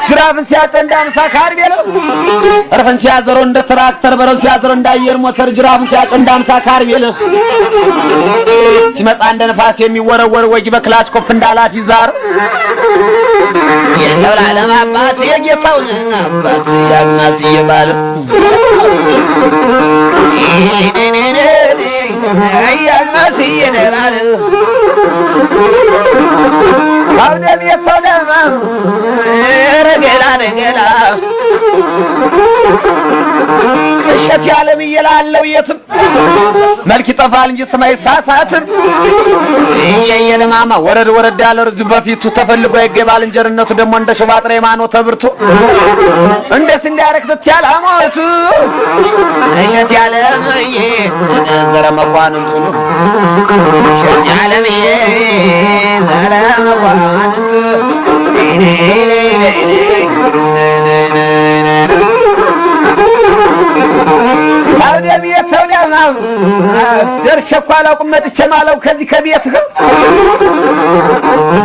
ጅራፍን ሲያጨንዳ ምሳካር ቢለው እርፍን ሲያዘሮ እንደ ትራክተር በረው ሲያዘሮ እንዳየር ሞተር ጅራፍን ሲያጨንዳ ምሳካር ቢለው ሲመጣ እንደ ነፋስ የሚወረወር ወጅ በክላስኮፍ እንዳላት ይዛር የሰብራ ለማባት የጌታው አባት ያግማስ ይባል ያግማስ ይባል አውደም የሰውደማ ረገላ ረገላ እሸት ያለም ይላለው የትም መልክ ይጠፋል እንጂ ስማይ ሳሳትም የየለማማ ወረድ ወረድ ያለ ርጅ በፊቱ ተፈልጎ ይገባል እንጀርነቱ ደግሞ እንደ ሸባጥሬ ማኖ ተብርቶ እንደስ እንዲያረክት ያላሞቱ እሸት ያለም ዘረ መኳንንቱ እሸት ያለም ዘረ መኳንንቱ አውደም የተውደማ ደርሼ አላውቅም መጥቼ ማለው ከዚህ ከቤትህ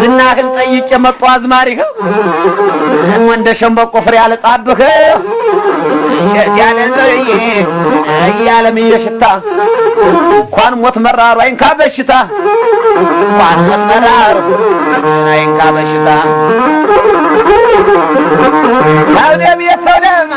ዝናህን ጠይቄ መጣሁ አዝማሪህ ወንደ ሸምበቆ ፍሬ ያለጣብህ ያለም የሽታ እንኳን ሞት መራሩ አይንካ በሽታ እንኳን ሞት መራሩ አይንካ በሽታ አውደም የተውደማ